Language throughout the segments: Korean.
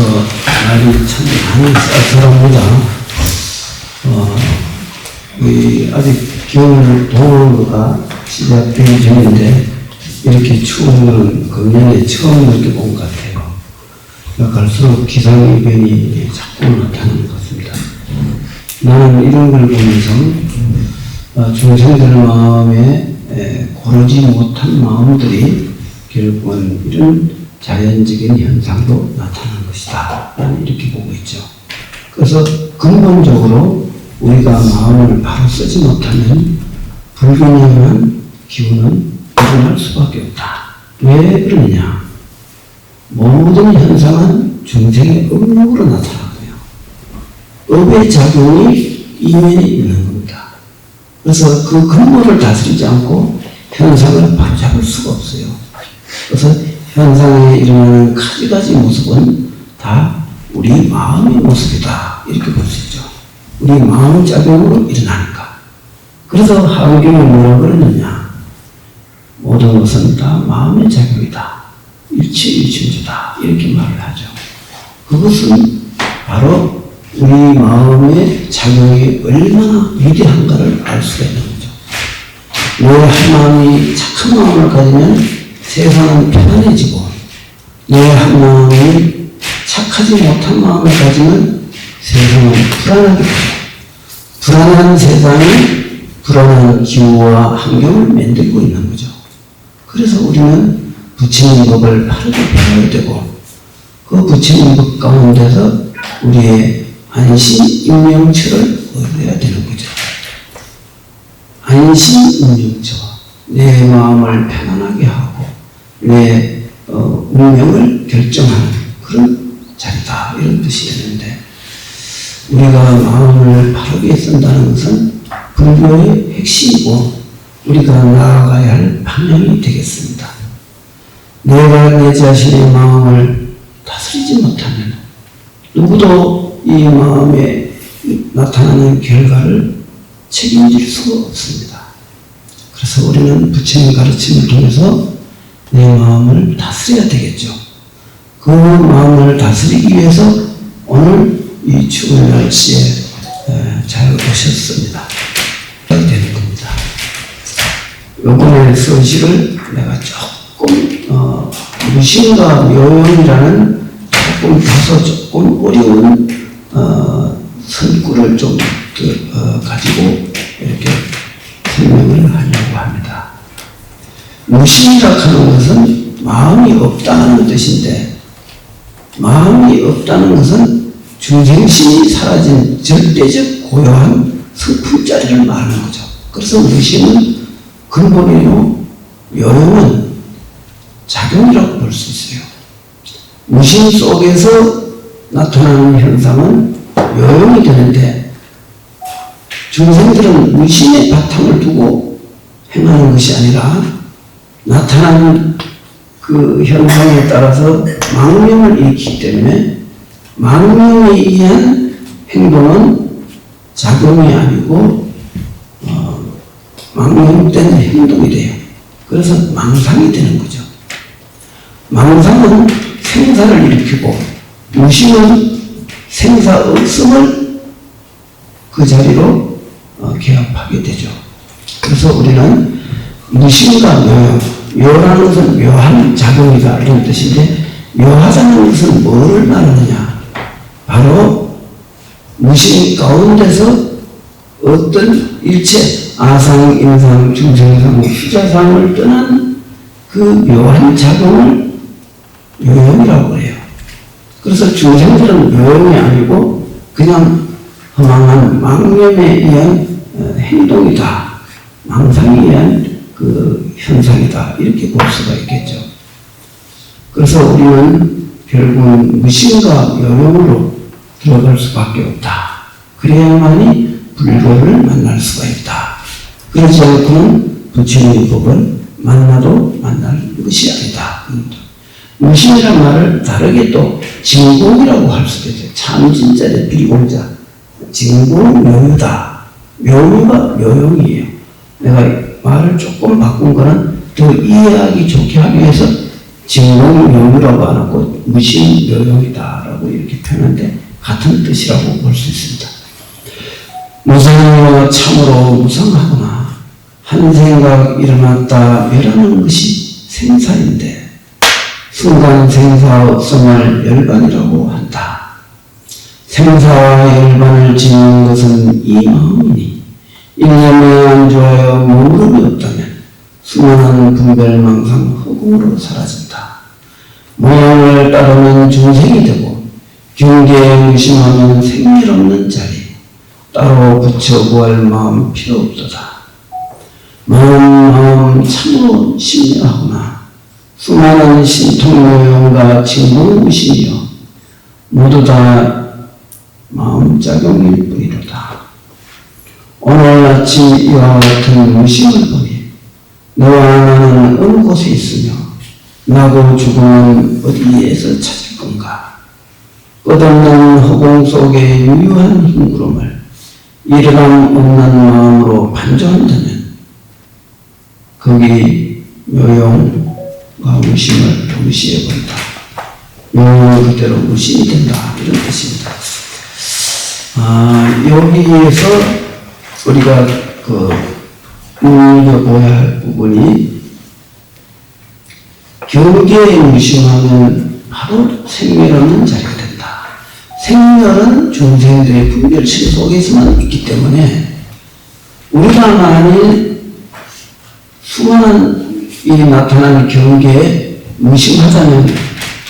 벌써 날이 참 많이 쌀쌀합니다. 아직 겨울 동어가 시작되기 전인데 이렇게 추운 건 금년에 처음 느껴본 것 같아요. 갈수록 기상이변이 자꾸 나타나는 것 같습니다. 나는 이런 걸 보면서 중생들 마음에 고르지 못한 마음들이 결국은 이런 자연적인 현상도 나타나는 것이다. 나는 이렇게 보고 있죠. 그래서 근본적으로 우리가 마음을 바로 쓰지 못하면 불균형한 기운은 일어날 수밖에 없다. 왜 그러느냐? 모든 현상은 중생의 업력으로 나타나고요. 업의 작용이 이면에 있는 겁니다. 그래서 그 근본을 다스리지 않고 현상을 바로잡을 수가 없어요. 그래서 현상에 일어나는 가지가지 모습은 다 우리 마음의 모습이다. 이렇게 볼 수 있죠. 우리 마음 작용으로 일어나니까. 그래서 하경이 뭐라 그러느냐? 모든 것은 다 마음의 작용이다. 일체일천주다. 이렇게 말을 하죠. 그것은 바로 우리 마음의 작용이 얼마나 위대한가를 알 수가 있는 거죠. 내 한 마음이 착한 마음을 가지면 세상은 편안해지고, 내 한 마음이 착하지 못한 마음을 가지면 세상은 불안하게 되고, 불안한 세상이 불안한 기후와 환경을 만들고 있는 거죠. 그래서 우리는 부처님 법을 바르게 배워야 되고, 그 부처님 법 가운데서 우리의 안심임명처를 얻어야 되는 거죠. 안심임명처, 내 마음을 편안하게 하고 내 운명을 결정하는 그런 자리다, 이런 뜻이었는데, 우리가 마음을 바르게 쓴다는 것은 불교의 핵심이고 우리가 나아가야 할 방향이 되겠습니다. 내가 내 자신의 마음을 다스리지 못하면 누구도 이 마음에 나타나는 결과를 책임질 수가 없습니다. 그래서 우리는 부처님 가르침을 통해서 내 마음을 다스려야 되겠죠. 그 마음을 다스리기 위해서 오늘 이 추운 날씨에 잘 오셨습니다. 되는 겁니다. 요번에 서식을 내가 조금 무신과 묘용이라는 조금 어려운 선구를 좀 가지고 이렇게 설명을 하려고 합니다. 무신이라고 하는 것은 마음이 없다는 뜻인데, 마음이 없다는 것은 중생심이 사라진 절대적 고요한 성품자리를 말하는 거죠. 그래서 무신은 근본이요, 묘용은 작용이라고 볼 수 있어요. 무신 속에서 나타나는 현상은 요용이 되는데, 중생들은 무신의 바탕을 두고 행하는 것이 아니라 나타나는 그 현상에 따라서 망명을 일으키기 때문에 망명에 의한 행동은 작용이 아니고 망명된 행동이 돼요. 그래서 망상이 되는 거죠. 망상은 생사를 일으키고 무신은 생사 없음을 그 자리로 개합하게 되죠. 그래서 우리는 무신과 묘용, 묘라는 것은 묘한 작용이다, 이런 뜻인데, 묘하다는 것은 뭐를 말하느냐? 바로 무신 가운데서 어떤 일체 아상, 인상, 중생상, 후자상을 떠난 그 묘한 작용을 묘용이라고 해요. 그래서 중생들은 묘용이 아니고 그냥 허망한 망념에 의한 행동이다, 망상에 의한 그 현상이다, 이렇게 볼 수가 있겠죠. 그래서 우리는 결국은 무신과 묘용으로 들어갈 수밖에 없다. 그래야만이 불교를 만날 수가 있다. 그렇지 않고는 부처님의 법을 만나도 만날 것이 아니다. 무신이라는 말을 다르게 또 진공이라고 할 수도 있어요. 참진자의 비공자. 진공 묘유다. 묘유가 묘용이에요. 내가 말을 조금 바꾼 거는 더 이해하기 좋게 하기 위해서 진공 묘유라고 안 하고 무심 묘용이다라고 이렇게 표현하는데 같은 뜻이라고 볼 수 있습니다. 무상이여 참으로 무상하구나. 한 생각 일어났다 멸하는 것이 생사인데 순간 생사 없음을 열반이라고 한다. 생사와 열반을 짓는 것은 이 마음이니 일념에 안주하여 머무름이 없다면 수많은 분별망상 허공으로 사라진다. 모양을 따르면 중생이 되고 경계에 의심하면 생일 없는 자리 따로 붙여 구할 마음 필요 없도다. 마음 참으로 심려하구나. 수많은 신통모형과 징공무심이여 모두 다 마음작용일 뿐이로다. 오늘 아침 이와 같은 무심을 보니 너와 나는 어느 곳에 있으며 나고 죽음은 어디에서 찾을 건가. 끝없는 허공 속의 유유한 흰구름을 일어남 없는 마음으로 반조한다면 거기 묘용과 무심을 동시에 본다. 묘용은 그대로 무심이 된다. 이런 뜻입니다. 여기에서 우리가 눈여겨보아야 할 부분이 경계에 무심하면 바로 생멸 없는 자리가 된다. 생멸은 중생들의 분별심 속에서만 있기 때문에 우리가 만일 수많은 일이 나타나는 경계에 무심하자면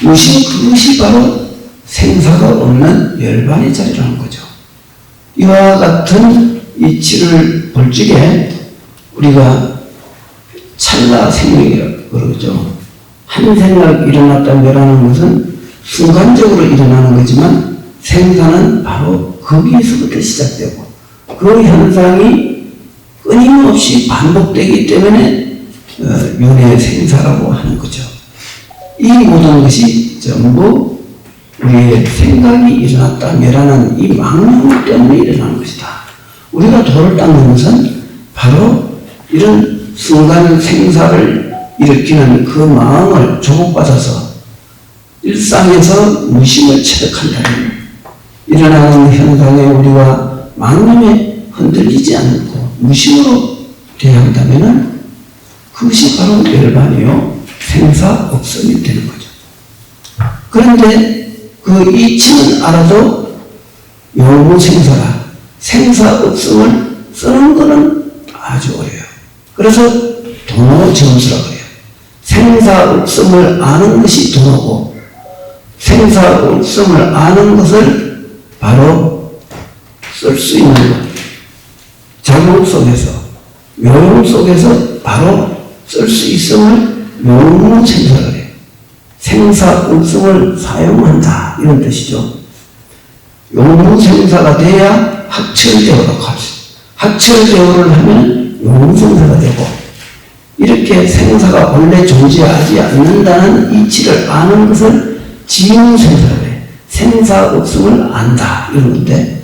무심 그것이 바로 생사가 없는 열반의 자리라는 거죠. 이와 같은 이치를 볼 적에 우리가 찰나 생명이라고 그러죠. 한 생각 일어났다 멸하는 것은 순간적으로 일어나는 거지만 생사는 바로 거기에서부터 시작되고 그 현상이 끊임없이 반복되기 때문에 윤회 생사라고 하는 거죠. 이 모든 것이 전부 우리의 생각이 일어났다 멸하는 이 망령 때문에 일어나는 것이다. 우리가 도를 닦는 것은 바로 이런 순간 생사를 일으키는 그 마음을 조국받아서 일상에서 무심을 체득한다면 일어나는 현상에 우리가 망념에 흔들리지 않고 무심으로 대한다면 그것이 바로 열반이요 생사 없음이 되는 거죠. 그런데 그 이치는 알아도 요무생사라 생사 없음을 쓰는 것은 아주 어려워요. 그래서 도노점수라고 해요. 생사 없음을 아는 것이 도노고 생사 없음을 아는 것을 바로 쓸 수 있는 것. 작용 속에서 묘용 속에서 바로 쓸 수 있음을 요무생사라 해요. 생사 없음을 사용한다 이런 뜻이죠. 용무생사가 돼야 학철대오라고 할 수 있어요. 학철대오를 하면 용무생사가 되고 이렇게 생사가 원래 존재하지 않는다는 이치를 아는 것을 지무생사라고 해요. 생사 없음을 안다 이런 건데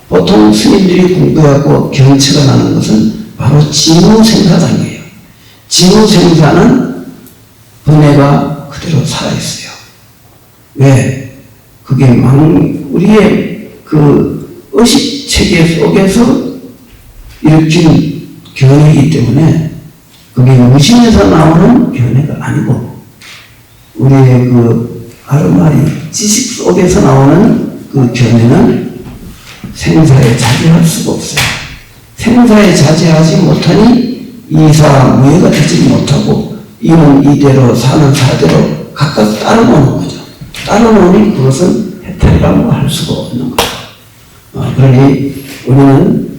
보통 스님들이 공부하고 경체가 나는 것은 바로 지무생사상이에요. 지무생사는 번뇌가 그대로 살아있어요. 왜? 그게 우리의 그 의식 체계 속에서 일으킨 견해이기 때문에 그게 무심에서 나오는 견해가 아니고 우리의 그 아르마리 지식 속에서 나오는 그 견해는 생사에 자제할 수가 없어요. 생사에 자제하지 못하니 이사무예가 되지 못하고 이는 이대로 사는 사대로 각각 따라오는 거죠. 따라오니 그것은 해탈이라고 할 수가 없는 거죠. 그러니 우리는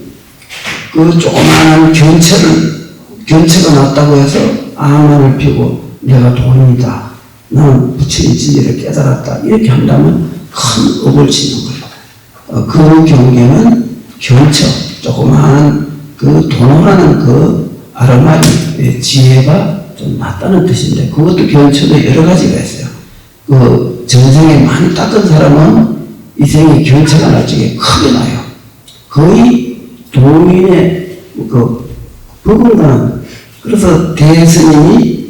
그 조그마한 견체가 났다고 해서 아만을 피고 내가 도인이다. 나는 부처님 진리를 깨달았다. 이렇게 한다면 큰 업을 짓는 거예요. 그 경계는 견처, 조그마한 그 도노라는 그 아르마리 지혜가 좀 낮다는 뜻인데 그것도 견처도 여러 가지가 있어요. 그 전생에 많이 닦은 사람은 이 생에 견처가 날 적에 크게 나요. 거의 도인의 그 버금가는 그래서 대스님이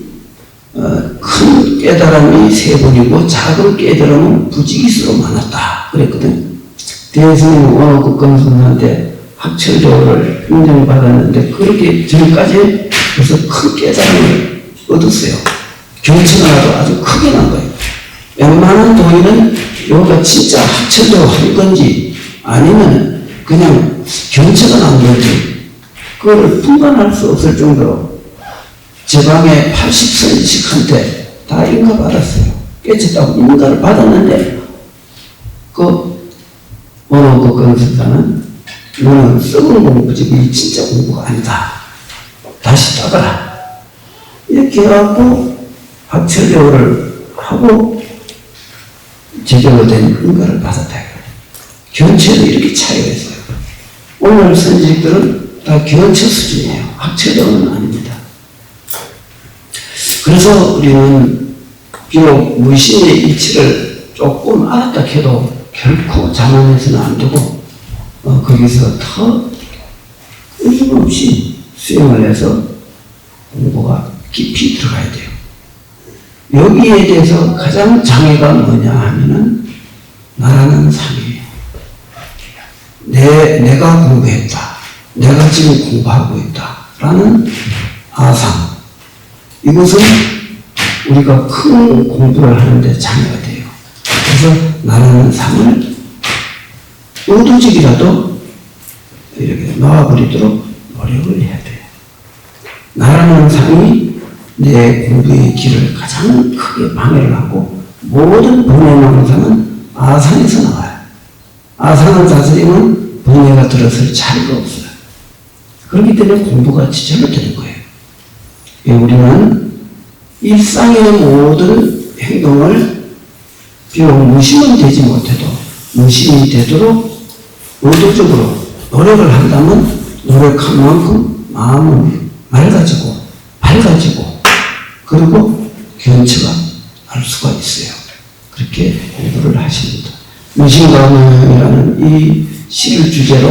큰 깨달음이 세 번이고 작은 깨달음은 부지기수로 많았다 그랬거든. 대스님은 언어국건선한테 학철교를 인정받았는데 그렇게 전까지 그래서 큰 깨달음을 얻었어요. 경치가 나도 아주 크게 난 거예요. 웬만한 도인은 여기가 진짜 학철교 한 건지 아니면 그냥 경치가 난 건지 그걸 분간할 수 없을 정도로 제 방에 80선식한테 다 인가받았어요. 깨쳤다고 인가를 받았는데 그 언어국건선사는 너는 썩은 공부지 이 진짜 공부가 아니다. 다시 따가라. 이렇게 해갖고 학철교를 하고 제대로 된 인가를 받았다. 견체도 이렇게 차이가 있어요. 오늘 선지식들은 다 견체 수준이에요. 학철교는 아닙니다. 그래서 우리는 비록 무신의 이치를 조금 알았다 해도 결코 자만해서는 안 되고 거기서 더 끊임없이 수행을 해서 공부가 깊이 들어가야 돼요. 여기에 대해서 가장 장애가 뭐냐 하면은 나라는 상이에요. 내가 공부했다. 내가 지금 공부하고 있다. 라는 아상. 이것은 우리가 큰 공부를 하는데 장애가 돼요. 그래서 나라는 상을 의도적이라도 이렇게 놓아버리도록 노력을 해야 돼요. 나라는 상이 내 공부의 길을 가장 크게 방해를 하고 모든 번뇌망상은 아상에서 나와요. 아상은 다스리면 번뇌가 들어설 자리가 없어요. 그렇기 때문에 공부가 지체로 되는 거예요. 우리는 일상의 모든 행동을 비록 무심은 되지 못해도 무심이 되도록 의도적으로 노력을 한다면 노력한 만큼 마음은 맑아지고 밝아지고 그리고 견체가 날 수가 있어요. 그렇게 공부를 하십니다. 무심가무이라는 이 시를 주제로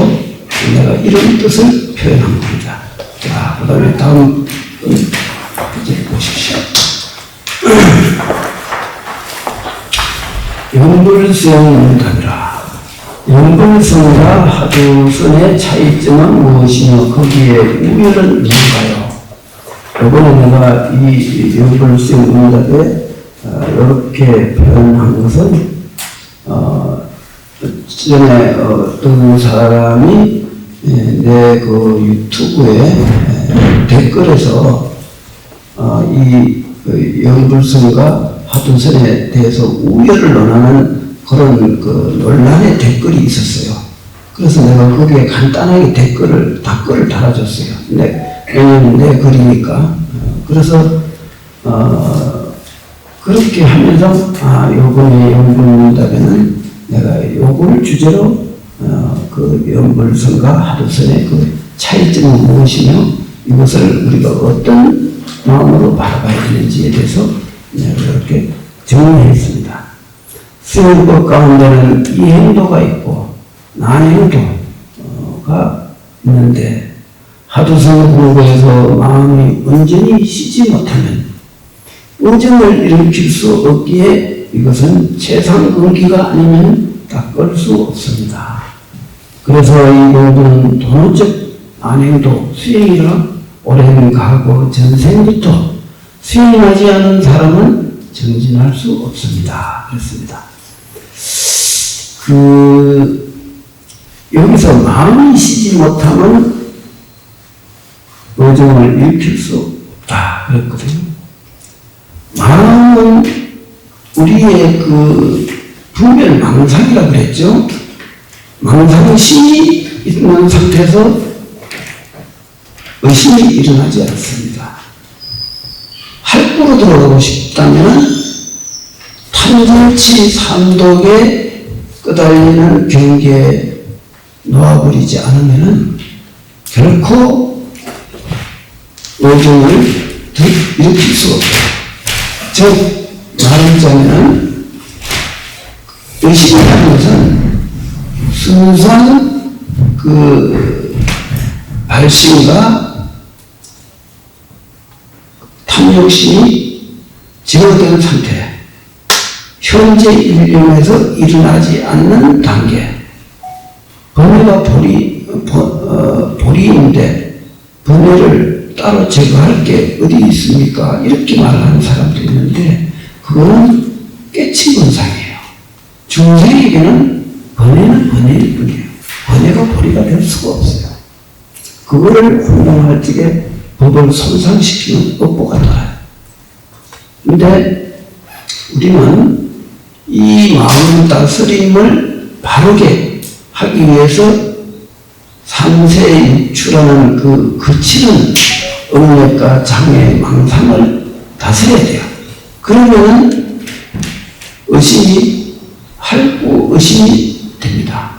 내가 이런 뜻을 표현한 겁니다. 자, 그 다음에 다음 이제 보십시오. 영불수용문답이라. 영불성과 하두선의 차이점은 무엇이며 거기에 우열은 뭔가요? 이번에 내가 이 영불수용문답에 이렇게 표현한 것은 전에 어떤 사람이 내 그 유튜브에 댓글에서 이 영불성과 하두선에 대해서 우열을 논하는 그런 그 논란의 댓글이 있었어요. 그래서 내가 거기에 간단하게 댓글을 달아줬어요. 왜냐면 내 글이니까. 그래서 그렇게 하면서 요번에 영불문답에는 내가 요걸 주제로 그 영불성과 하두선의 그 차이점은 무엇이며 이것을 우리가 어떤 마음으로 바라봐야 되는지에 대해서 이렇게 정리했습니다. 수행법 가운데는 이행도가 있고 난행도가 있는데 하두선 공부에서 마음이 온전히 쉬지 못하면 의정을 일으킬 수 없기에 이것은 최상근기가 아니면 닦을 수 없습니다. 그래서 이 공부는 도노적 난행도 수행이라 오랜 과거 전생부터 수행하지 않은 사람은 정진할 수 없습니다. 그렇습니다. 여기서 마음이 쉬지 못하면 의정을 일으킬 수 없다. 그랬거든요. 마음은 우리의 그 분별 망상이라고 그랬죠. 망상은 신이 있는 상태에서 의심이 일어나지 않습니다. 할구로 들어가고 싶다면 탐진치 삼독에 끄달리는 경계에 놓아버리지 않으면 결코 의정을 일으킬 수가 없어요. 즉 말하자면 의심이라는 것은 순수한 그 발심과 탐욕심이 제어된 상태, 현재 일념에서 일어나지 않는 단계, 번뇌가 보리인데 번뇌를 따로 제거할 게 어디 있습니까? 이렇게 말하는 사람도 있는데 그거는 깨친 본상이에요. 중생에게는 번뇌는 번뇌일 뿐이에요. 번뇌가 보리가 될 수가 없어요. 그거를 혼동할 적에 법을 손상시키는 업보가 나와요. 근데 우리는 이 마음 다스림을 바르게 하기 위해서 삼세에 유출하는 그 거치는 업력과 장애, 망상을 다스려야 돼요. 그러면은 의심이 할구 의심이 됩니다.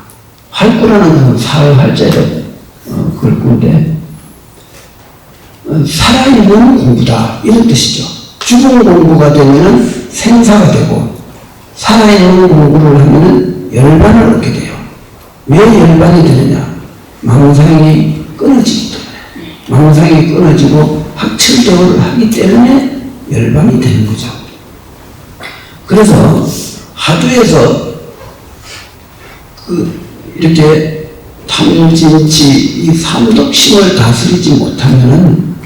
할구라는 것은 살할자로 글구인데 살아있는 공부다 이런 뜻이죠. 죽은 공부가 되면은 생사가 되고 살아있는 공부를 하면은 열반을 얻게 돼요. 왜 열반이 되느냐? 망상이 끊어지기 때문에. 망상이 끊어지고 학철대오를 하기 때문에 열반이 되는 거죠. 그래서 하두에서 이렇게 탐진치 이 삼독심을 다스리지 못하면은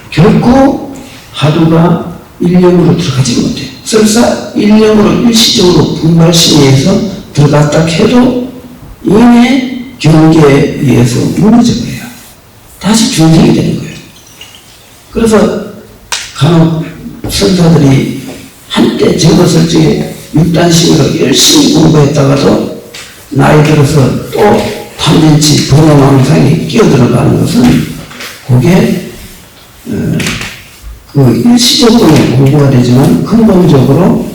결코 하두가 일념으로 들어가지 못해요. 설사 일념으로 일시적으로 분발심에서 들어갔다 해도 이미 경계에 의해서 무너져버려요. 다시 중생이 되는 거예요. 그래서 간혹 선사들이 한때 적었을 적에 육단심으로 열심히 공부했다가도 나이 들어서 또 탐진치 번뇌망상에 끼어들어가는 것은 그게 그 일시적으로 공부가 되지만 근본적으로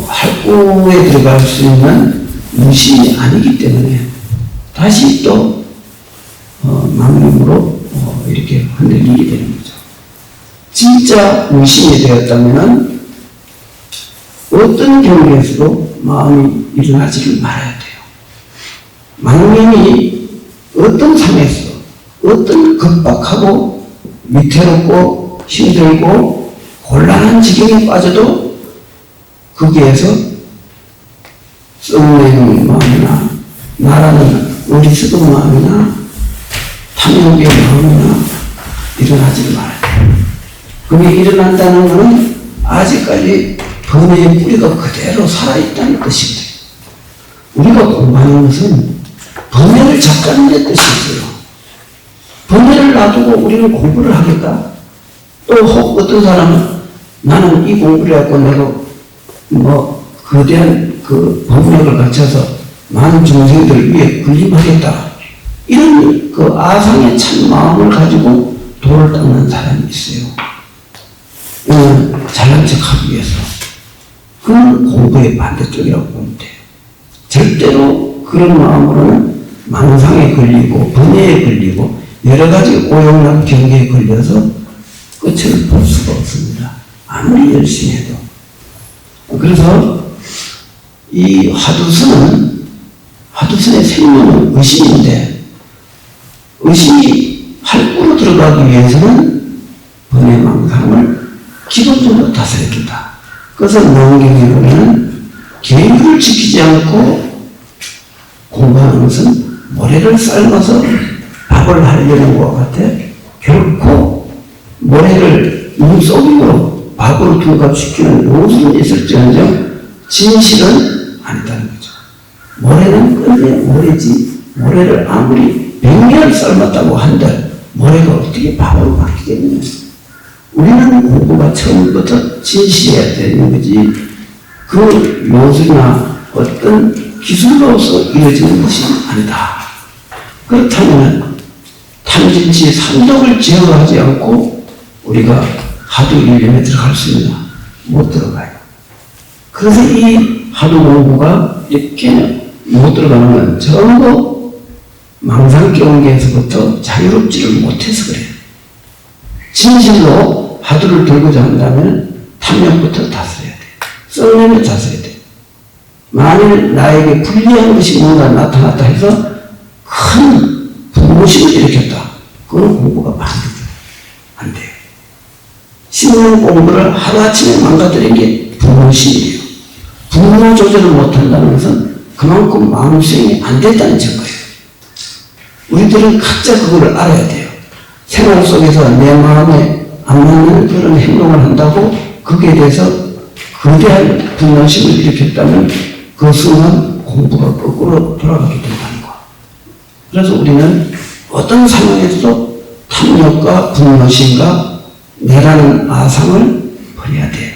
할구에 들어갈 수 있는 무심이 아니기 때문에 다시 또 망념으로 이렇게 흔들리게 되는 거죠. 진짜 무심이 되었다면 어떤 경우에서도 마음이 일어나지를 말아야 돼요. 망념이 어떤 상에서 어떤 급박하고 위태롭고 힘들고 곤란한 지경에 빠져도 거기에서 썩는 마음이나 나라는 어리석은 마음이나 탐욕의 마음이나 일어나지를 말아야 돼요. 그게 일어난다는 것은 아직까지 번뇌의 뿌리가 그대로 살아있다는 뜻이거든요. 우리가 공부하는 것은 번뇌를 잡자는 데 뜻이 있어요. 번뇌를 놔두고 우리는 공부를 하겠다? 또 혹 어떤 사람은 나는 이 공부를 하고 내가 거대한 그 법력을 갖춰서 많은 중생들 위에 군림하겠다. 이런 그 아상의 참 마음을 가지고 도를 닦는 사람이 있어요. 잘난 척 하기 위해서. 그건 공부의 반대쪽이라고 보면 돼요. 절대로 그런 마음으로는 망상에 걸리고 번뇌에 걸리고 여러 가지 오용락 경계에 걸려서 끝을 볼 수가 없습니다. 아무리 열심히 해도. 그래서 이 화두선의 생명은 의심인데 의심이 할구로 들어가기 위해서는 번뇌 망상을 기본적으로 다스려야 된다. 그래서 명경에 보면 계율을 지키지 않고 공부하는 것은 모래를 삶아서 밥을 하려는 것과 같아 결코 모래를 눈속임으로 밥으로 둔갑시키는 요술은 있을지언정 진실은 아니다는 거죠. 모래는 끝내 모래지 모래를 아무리 100년 삶았다고 한들 모래가 어떻게 밥으로 바뀌겠느냐. 우리는 공부가 처음부터 진실해야 되는 거지 그 요술이나 어떤 기술로서 이루어지는 것이 아니다. 그렇다면 탐진치 삼독을 제어하지 않고 우리가 하두 일념에 들어갈 수 있나? 못 들어가요. 그래서 이 하두 공부가 이렇게 못 들어가는 건 전부 망상 경계에서부터 자유롭지를 못해서 그래요. 진실로 하두를 들고자 한다면 탐욕부터 다스려야 돼요. 썩내면 다스려야 돼요. 만일 나에게 불리한 것이 뭔가 나타났다 해서 큰 분노심을 일으켰다. 그건 공부가 반대로 안 돼요. 신문 공부를 하루아침에 망가뜨린 게 분노심이에요. 분노 조절을 못한다는 것은 그만큼 마음 수행이 안 됐다는 증거예요. 우리들은 각자 그걸 알아야 돼요. 생활 속에서 내 마음에 안 맞는 그런 행동을 한다고 거기에 대해서 거대한 분노심을 일으켰다면 그 순간 공부가 거꾸로 돌아가게 된다는 거. 그래서 우리는 어떤 상황에서도 탐욕과 분노심과 내라는 아상을 버려야 돼.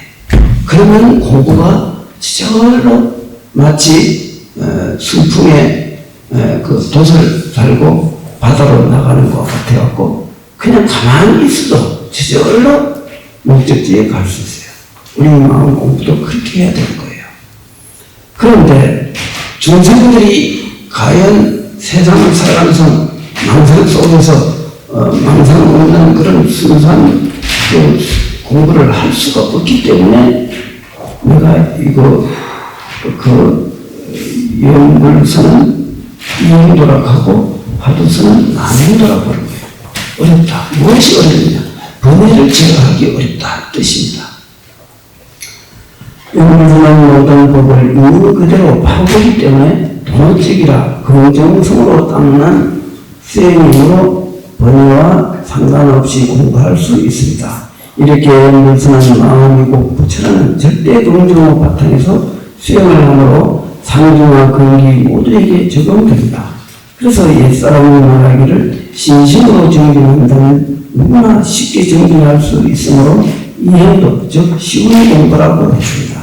그러면 공부가 저절로 마치 순풍에 그 돛을 달고 바다로 나가는 것 같아갖고 그냥 가만히 있어도 저절로 목적지에 갈 수 있어요. 우리 마음 공부도 그렇게 해야 되는 거예요. 그런데 중생들이 과연 세상을 살아가면서 망상 속에서 망상 없는 그런 순수한 공부를 할 수가 없기 때문에 내가 이거 영불서는 이행도락하고 화두서는 남행도라고 하는 거예요. 어렵다. 무엇이 어렵냐? 번뇌를 제거하기 어렵다 뜻입니다. 영불서는 모든 법을 있는 그대로 파보기 때문에 도노적이라 긍정성으로 닦는 수행으로 번뇌와 상관없이 공부할 수 있습니다. 이렇게 영불서는 마음이고 부처라는 절대 긍정의 바탕에서 수행을 하므로 상중과 근기 모두에게 적용됩니다. 그래서 옛사람이 말하기를 신심으로 정진한다면 누구나 쉽게 정진할 수 있으므로 이행도 즉 쉬운 공부라고 했습니다.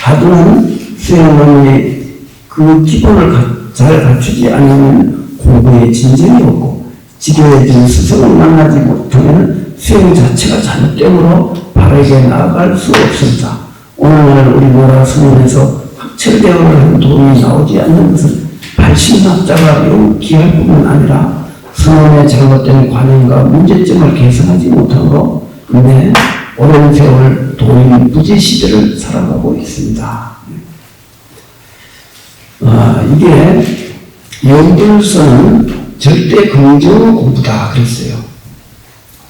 하두는 수행론의 그 기본을 잘 갖추지 않으면 공부에 진전이 없고 지겨워진 스승을 만나지 못하면 수행 자체가 잘못되므로 바르게 나아갈 수 없습니다. 오늘날 우리나라 수련에서 학철대오를 한 도움이 나오지 않는 것은 발심학자가 용기할 뿐만 아니라 선원의 잘못된 관행과 문제점을 개선하지 못하므로 근데 오랜 세월 도인 부재 시대를 살아가고 있습니다. 이게 영불서는 절대 긍정 공부다 그랬어요.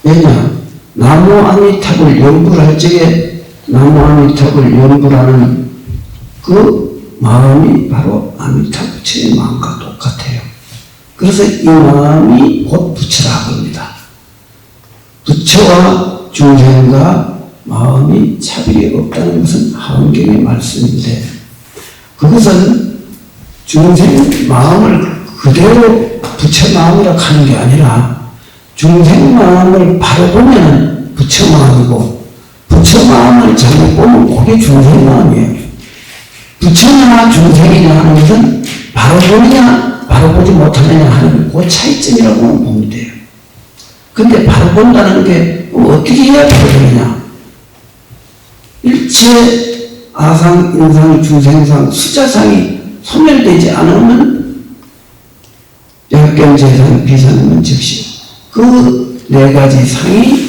왜냐? 나무 아미탑을 연불할 적에 나무 아미탑을 연불하는 그 마음이 바로 아미타 부처의 마음과 똑같아요. 그래서 이 마음이 곧 부처라 합니다. 부처와 중생과 마음이 차별이 없다는 것은 하원경의 말씀인데 그것은 중생 마음을 그대로 부처 마음이라 하는 게 아니라 중생 마음을 바로 보면 부처 마음이고 부처 마음을 잘못 보면 그게 중생 마음이에요. 부처냐 중생이냐 하는 것은 바로 보느냐 바로 보지 못하느냐 하는 그 차이점이라고 보면 돼요. 근데 바로 본다는 게 어떻게 해야 바로 보느냐? 일체 아상, 인상, 중생상, 수자상이 소멸되지 않으면 약견, 재상, 비상은 즉시 그 네 가지 상이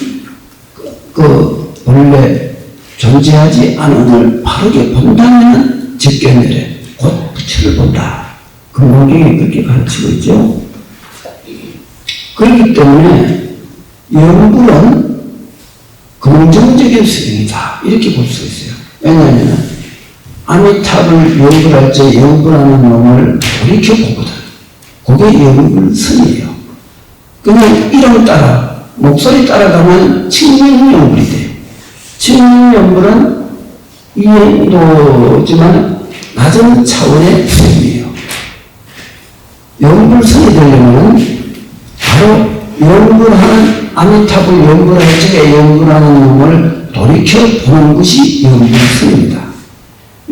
본래 존재하지 않음을 바르게 본다면 직견멸에 곧 부처를 본다. 금강경이 그렇게 가르치고 있죠. 그렇기 때문에 영불은 긍정적인 수행이다. 이렇게 볼 수 있어요. 왜냐하면 아미탑을 영불할 때 영불하는 놈을 돌이켜보거든. 그게 영불선이에요. 그냥 이름 따라 목소리 따라가면 칭명영불이 돼요. 칭명영불은 이행도지만 낮은 차원의 수행이에요. 영불선이 되려면 바로 영불하는 아미탑을 영불할 적에 영불하는 놈을 돌이켜보는 것이 영불선입니다.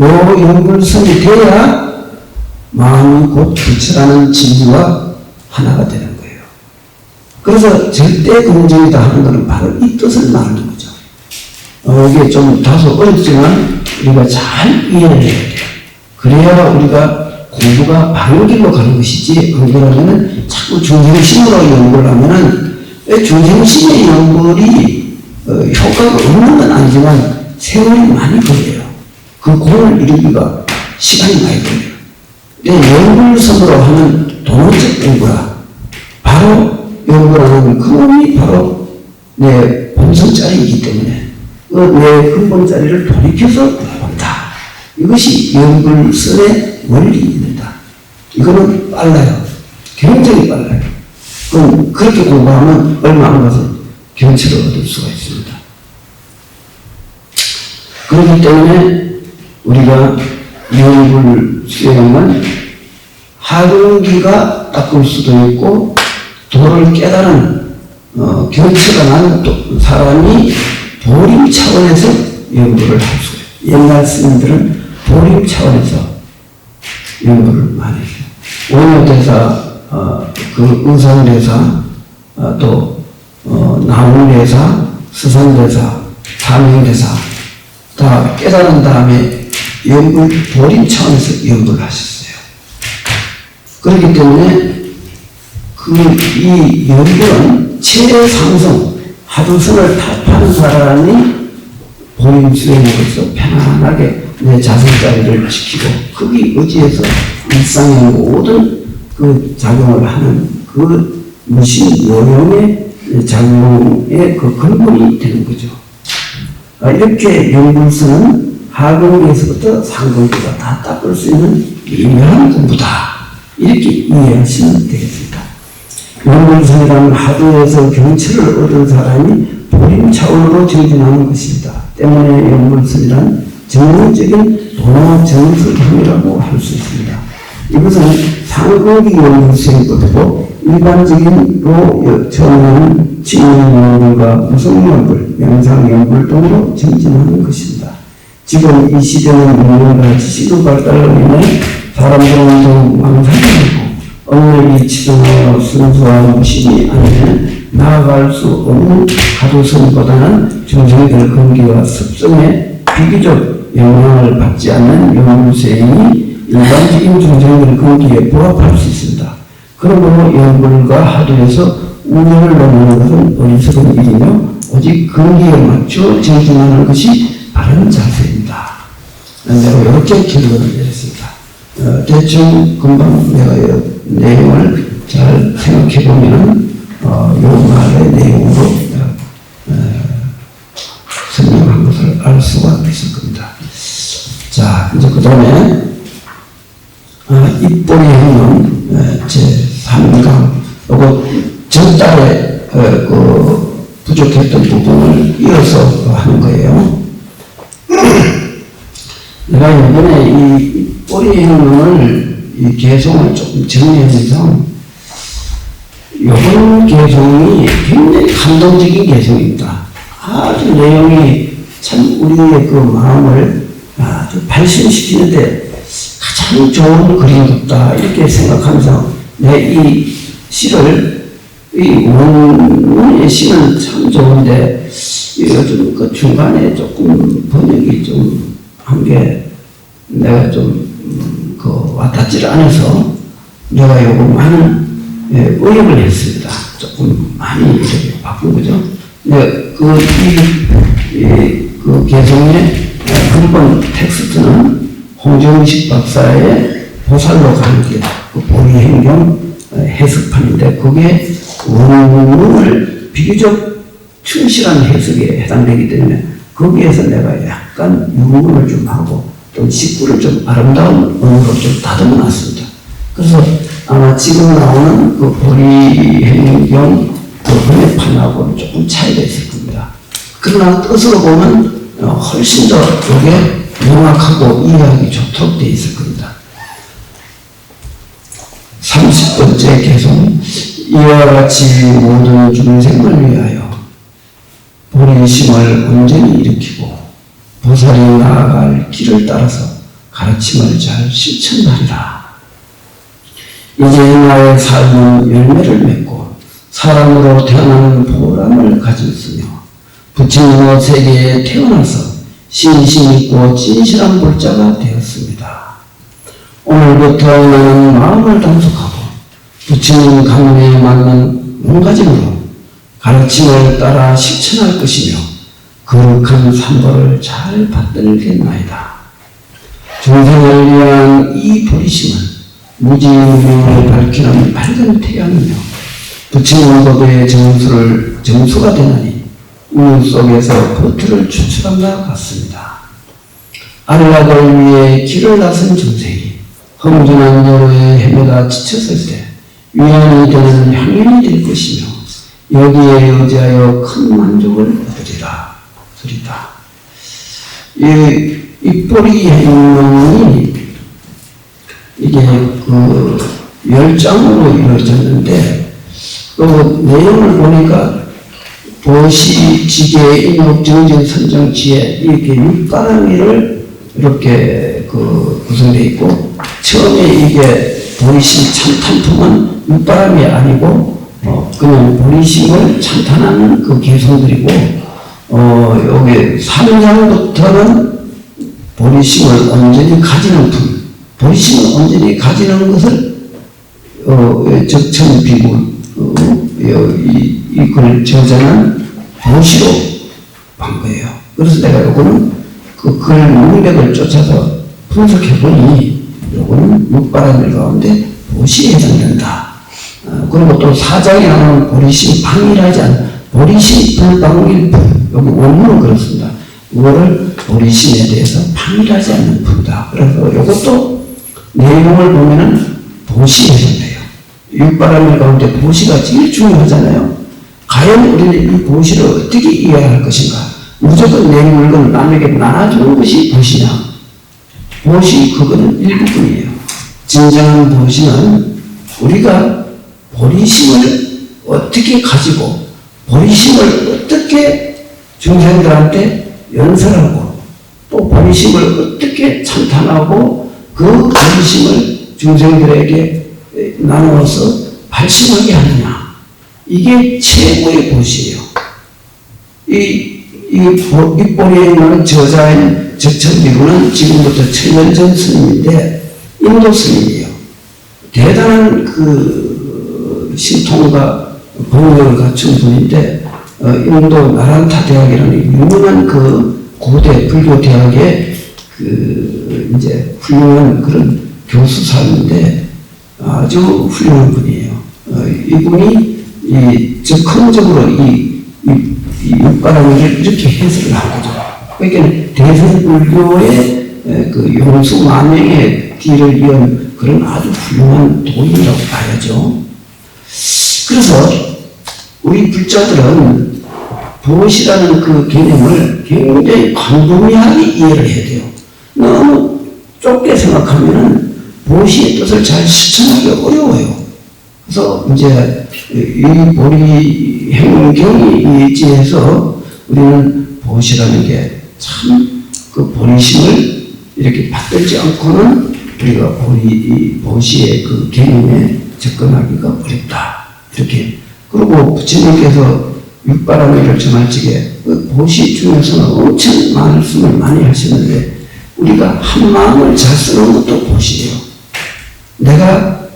요 영불선이 돼야 마음이 곧 부처라는 진리와 하나가 되는 거예요. 그래서 절대 긍정이다 하는 것은 바로 이 뜻을 말하는 거죠. 이게 좀 다소 어렵지만 우리가 잘 이해를 해야 돼요. 그래야 우리가 공부가 바른 길로 가는 것이지 안 그러면은 자꾸 중생심으로 연구를 하면은 중생심의 연구이 효과가 없는 건 아니지만 세월이 많이 걸려요. 그 공을 이루기가 시간이 많이 걸려요. 연구성으로 하는 도노적 연구라 바로 연구를 하는 그 몸이 바로 내 본성짜리이기 때문에 내 근본 자리를 돌이켜서 본다. 이것이 연불선의 원리입니다. 이거는 빨라요. 굉장히 빨라요. 그럼 그렇게 공부하면 얼마 안 가서 경치를 얻을 수가 있습니다. 그렇기 때문에 우리가 연불 수행은 하등기가 닦을 수도 있고 도를 깨달은 경치가 나는 사람이 보림 차원에서 연구를 할 수가 있어요. 옛날 스님들은 보림 차원에서 연구를 많이 해요. 원효대사, 그 의성대사, 또 나무대사, 스산대사, 사명대사 다 깨달은 다음에 연구, 보림 차원에서 연구를 하셨어요. 그렇기 때문에 이 연구는 최상승, 하두선을 탑하는 사람이 보림 수행으로서 편안하게 내 자성자리를 지키고 거기 의지해서 일상의 모든 그 작용을 하는 그 무신 요령의 작용의 그 근본이 되는 거죠. 이렇게 연불선은 하근기에서부터 상근기가 다 닦을 수 있는 미묘한 공부다. 이렇게 이해하시면 되겠습니다. 연불선이라는 하도에서 경치를 얻은 사람이 보림 차원으로 정진하는 것입니다. 때문에 연불선이란 전문적인 도노정설형이라고 할 수 있습니다. 이것은 상근기 연불수행법이고 일반적인로 처음에는 칭연연불과 무성연불, 명상연불 등으로 정진하는 것입니다. 지금 이 시대는 문명과 지식의 발달로 인해 사람들은 더욱 망상이고 언력이 치중하여 순수와 무심이 아니면 나아갈 수 없는 하도선보다는 중생들 근기와 습성에 비교적 영향을 받지 않는 연불수행이 일반적인 중생들 근기에 부합할 수 있습니다. 그러므로 연불과 하도에서 우열을 넘는 것은 어리석은 일이며 오직 근기에 맞추어 정진하는 것이 바른 자세입니다. 내가 이렇게 결론을 내렸습니다. 대충 금방 내가 내용을 잘 생각해 보면 요 말의 내용으로 설명한 것을 알 수가 있을 겁니다. 자, 이제 그 다음에 입보리 행론 제3강 요거 전달에 그 부족했던 부분을 이어서 하는 거예요. 내가 이번에 이 입보리 행론을 이 개성을 조금 정리하면서 이번 개성이 굉장히 감동적인 개성입니다. 아주 내용이 참 우리의 그 마음을 아주 발신시키는데 가장 좋은 그림 같다 이렇게 생각하면서 내 이 시를 이 원문의 시는 참 좋은데 요즘 그 중간에 조금 번역이 좀 한 게 내가 좀 그 와닿지를 않아서 내가 요거 많은 의역을 했습니다. 조금 많이 이렇게 바꾼 거죠. 네, 그 개성의 근본 텍스트는 홍정식 박사의 보살로 가는 길, 그 보리행경 해석판인데 그게 원문을 비교적 충실한 해석에 해당되기 때문에 거기에서 내가 약간 유문을 좀 하고 또 식구를 좀 아름다운 언어로 좀 다듬어 놨습니다. 그래서 아마 지금 나오는 그 보리행경 그 번역판하고는 조금 차이가 있을 겁니다. 그러나 뜻으로 보면 훨씬 더 이게 명확하고 이해하기 좋도록 되어 있을 겁니다. 30번째 개성 이와 같이 모든 중생을 위하여 보리심을 온전히 일으키고 보살이 나아갈 길을 따라서 가르침을 잘 실천하리라. 이제 나의 삶은 열매를 맺고 사람으로 태어나는 보람을 가졌으며 부처님의 세계에 태어나서 신심 있고 진실한 불자가 되었습니다. 오늘부터 나는 마음을 단속하고 부처님 강론에 맞는 몸가짐으로 가르침을 따라 실천할 것이며 거룩한 삼보를 잘 받들겠나이다. 중생을 위한 이 보리심은 무지무명을 밝히는 밝은 태양이며 부처님 법의 정수가 되나니 우유 속에서 버터를 추출한다 같습니다. 안락을 위해 길을 나선 중생이 험준한 여로에 헤매다 지쳤을 때 위안이 되는 향연이 될 것이며 여기에 의지하여 큰 만족을 얻으리라. 소리다. 이 뿌리 행명이 이게 그 10장으로 이루어졌는데 그 내용을 보니까 도시, 지계, 인욕, 정정, 선정, 지혜 이렇게 6가랑이를 이렇게 구성되어 있고 처음에 이게 보리심 참탄품은 육바람이 아니고 그냥 보리심을 참탄하는 그 개성들이고 여기 3장부터는 보리심을 온전히 가지는 품, 보리심을 온전히 가지는 것을 적천비구 이걸 저자는 보시로 한 거예요. 그래서 내가 요거는 글 문맥을 쫓아서 분석해보니 요거는 육바라밀 가운데 보시에 해당된다. 그리고 또 4장에 나오는 보리심 방일하지 않는 보리심 불방일품 여기 원문은 그렇습니다. 이거를 보리심에 대해서 방일하지 않는 품이다. 그래서 이것도 내용을 보면은 보시에 해당돼요. 육바라밀 가운데 보시가 제일 중요하잖아요. 과연 우리는 이 보시를 어떻게 이해할 것인가? 무조건 내 물건 남에게 나눠주는 것이 보시냐? 보시 그거는 일부분이에요. 진정한 보시는 우리가 보리심을 어떻게 가지고 보리심을 어떻게 중생들한테 연설하고 또 보리심을 어떻게 찬탄하고 그 보리심을 중생들에게 나누어서 발심하게 하느냐. 이게 최고의 보시예요. 이 뿌리에 있는 저자인 적천비구는 지금부터 1000년 스님인데 인도 스님이에요. 대단한 그 신통과 법력을 갖춘 분인데 인도 나란타 대학이라는 유명한 그 고대 불교 대학의 그 이제 훌륭한 그런 교수사인데 아주 훌륭한 분이에요. 이분이 적극적으로 이 육바라밀을 이렇게 해석을 한 거죠. 그러니까 대승불교의 그 용수 만행의 뒤를 이은 그런 아주 훌륭한 도인이라고 봐야죠. 그래서 우리 불자들은 보시라는 그 개념을 굉장히 광범위하게 이해를 해야 돼요. 너무 좁게 생각하면은 보시의 뜻을 잘 실천하기 어려워요. 그래서 이제 이 보리 행경이 이지에서 우리는 보시라는 게 참 그 보리심을 이렇게 받들지 않고는 우리가 보시의 그 개념에 접근하기가 어렵다. 이렇게. 그리고 부처님께서 육바라밀을 정할 적에 그 보시 중에서는 엄청 많은 말씀을 많이 하셨는데 우리가 한 마음을 잘 쓰는 것도 보시예요. 내가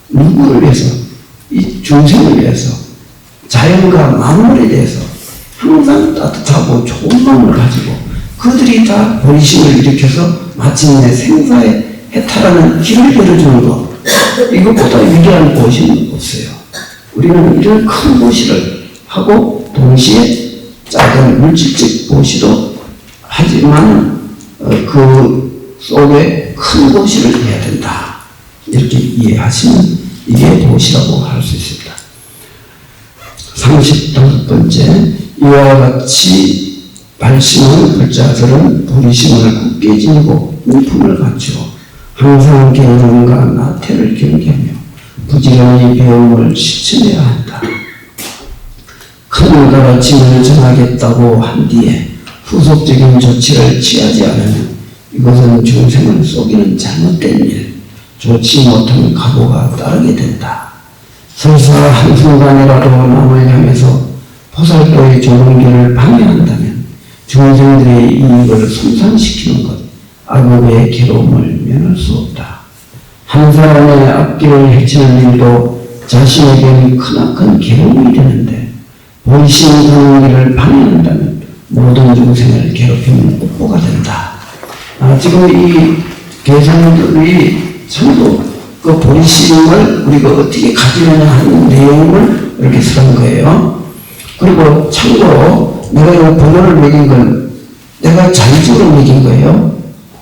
누구를 위해서 이 중생을 위해서 자연과 만물에 대해서 항상 따뜻하고 좋은 마음을 가지고 그들이 다 보리심을 일으켜서 마침내 생사에 해탈하는 길을 열어주는 것 이것보다 위대한 보시는 없어요. 우리는 이런 큰 보시를 하고 동시에 작은 물질적 보시도 하지만 그 속에 큰 보시를 해야 된다. 이렇게 이해하시면 이게 보시라고 할 수 있습니다. 35번째, 이와 같이 발심한 불자들은 보리심을 굳게 지니고 인품을 갖추어 항상 개념과 나태를 경계하며 부지런히 배움을 실천해야 한다. 큰 가르침을 전하겠다고 한 뒤에 후속적인 조치를 취하지 않으면 이것은 중생을 속이는 잘못된 일, 좋지 못한 각오가 따르게 된다. 설사 한순간이라도 남을 향해서 보살도의 좋은 길을 방해한다면 중생들의 이익을 손상시키는 것, 악업의 괴로움을 면할 수 없다. 한 사람의 앞길을 해치는 일도 자신에게는 크나큰 괴로움이 되는데 본심 가는 길을 방해한다면 모든 중생을 괴롭히는 업보가 된다. 지금 이 계산들이 전부 그 본심을 우리가 어떻게 가지느냐 하는 내용을 이렇게 쓰는 거예요. 그리고 참고로 내가 이 번호를 매긴 건 내가 자의적으로 매긴 거예요.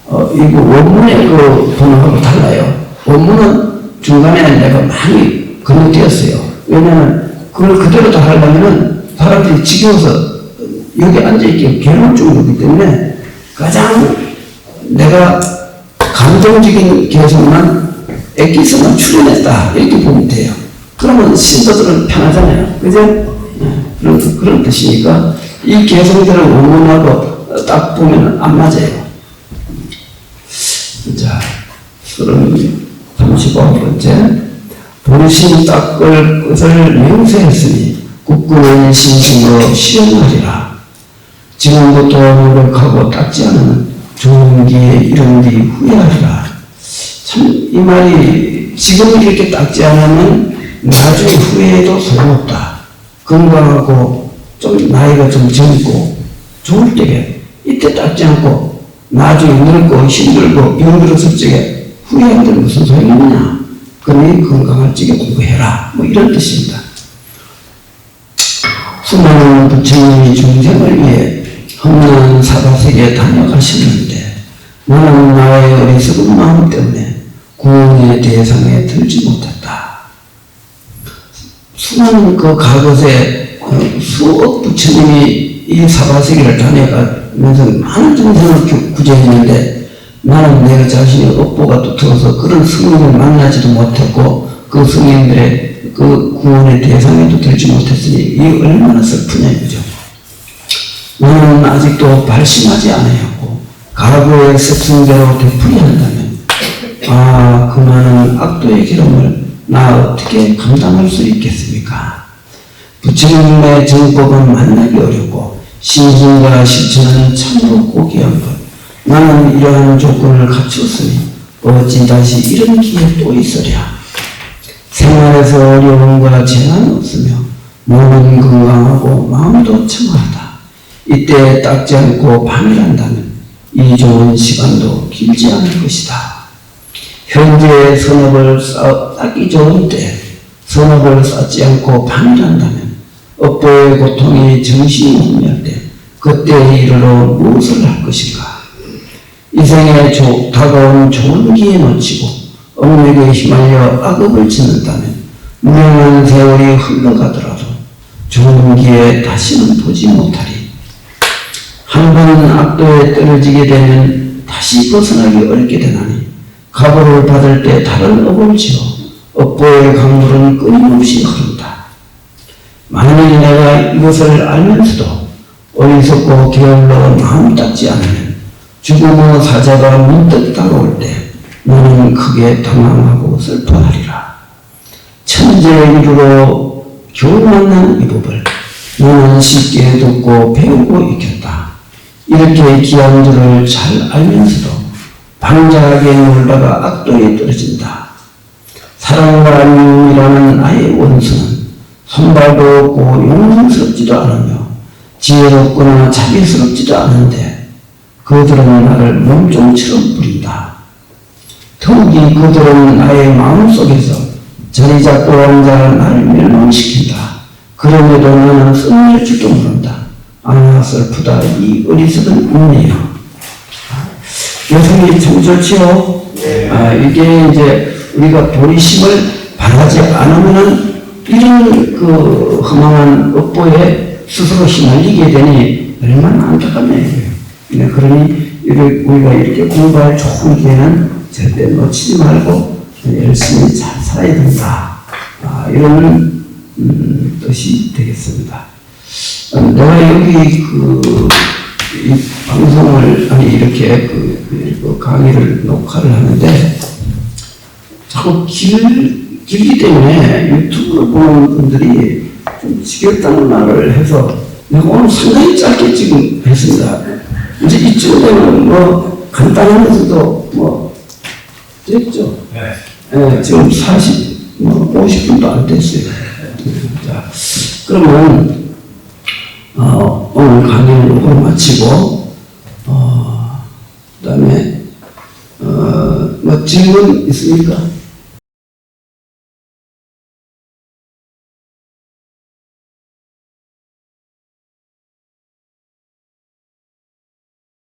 이거 원문의 그 번호하고 달라요. 원문은 중간에 내가 많이 건너뛰었어요. 왜냐면 그걸 그대로 다 하려면은 사람들이 지겨워서 여기 앉아있기 괴로울 정도이기 때문에 가장 내가 감동적인 개성만 엑기스만 출연했다 이렇게 보면 돼요. 그러면 신도들은 편하잖아요. 그죠? 그런 뜻이니까 이 개성들을 원문하고 딱 보면 안 맞아요. 자, 35번째. 본심 닦을 것을 맹세했으니 굳건한 신심으로 시험하리라. 지금부터 노력하고 닦지 않으면 좋은 기에 이른 뒤 후회하리라. 참 이 말이 지금 이렇게 닦지 않으면 나중에 후회해도 소용없다. 건강하고 좀 나이가 좀 젊고 좋을 때에 이때 닦지 않고 나중에 늙고 힘들고 병들었을 적에 후회한들 무슨 소용이 있느냐. 그러니 건강할 적에 공부해라. 뭐 이런 뜻입니다. 수많은 부처님이 중생을 위해 험난한 사바세계에 다녀가셨는데 나는 나의 어리석은 마음 때문에 구원의 대상에 들지 못했다. 수많은 그 과거에 수억 부처님이 이 사바세계를 다녀가면서 많은 중생을 구제했는데 나는 내가 자신의 업보가 두터워서 그런 스님을 만나지도 못했고 그 스님들의 그 구원의 대상에도 들지 못했으니 이 얼마나 슬프냐 이거죠. 나는 아직도 발심하지 않았고 과거의 습성대로 되풀이한다면 그 많은 악도의 기름을 나 어떻게 감당할 수 있겠습니까? 부처님의 정법은 만나기 어렵고 신심과 실천은 참으로 고귀한 것. 나는 이러한 조건을 갖추었으니 어찌 다시 이런 기회 또 있으랴. 생활에서 어려움과 재난은 없으며 몸은 건강하고 마음도 청하다. 이때 닦지 않고 밤이란다면 이 좋은 시간도 길지 않을 것이다. 현재 선업을 쌓기 좋은 때 선업을 쌓지 않고 밤이란다면 업보의 고통이 정신이 혼미할 때 그때에 이르러 무엇을 할 것인가. 이 생에 다가온 좋은 기회 놓치고 업력에 휘말려 악업을 짓는다면 무량한 세월이 흘러가더라도 좋은 기회 다시는 보지 못하리. 한 번 악도에 떨어지게 되면 다시 벗어나기 어렵게 되나니 가보를 받을 때 다른 업을 지어 업보의 강물은 끊임없이 흐른다. 만일 내가 이것을 알면서도 어리석고 게을러 마음 닦지 않으면 죽음의 사자가 문득 다가올 때 너는 크게 당황하고 슬퍼하리라. 천재의 이루로 겨우 만난 이 법을 너는 쉽게 듣고 배우고 익혔다. 이렇게 귀한 줄을 잘 알면서도 방자하게 놀다가 악도에 떨어진다. 사랑과 미움이라는 나의 원수는 손발도 없고 용성스럽지도 않으며 지혜롭거나 자비스럽지도 않은데 그들은 나를 몸종처럼 부린다. 더욱이 그들은 나의 마음속에서 자리 잡고 앉아 나를 멸망시킨다. 그럼에도 나는 써낼 줄도 모른다. 슬프다. 이 어리석은 운이에요. 여성이 참 좋지요. 이게 이제 우리가 도리심을 바라지 않으면은 이런 그 허망한 업보에 스스로 휘말리게 되니 얼마나 안타깝네요. 그러니 우리가 이렇게 공부할 좋은 기회는 절대 놓치지 말고 열심히 잘 살아야 된다. 이런 뜻이 되겠습니다. 내가 여기 이 방송을 이렇게 강의를 녹화를 하는데 자꾸 길기 때문에 유튜브를 보는 분들이 좀 지겹다는 말을 해서 내가 오늘 상당히 짧게 지금 했습니다. 이제 이쯤 되면 뭐 간단하면서도 됐죠? 네. 지금 50분도 안 됐어요. 자, 그러면 오늘 강의는 이걸 마치고 그 다음에 뭐 질문 있습니까?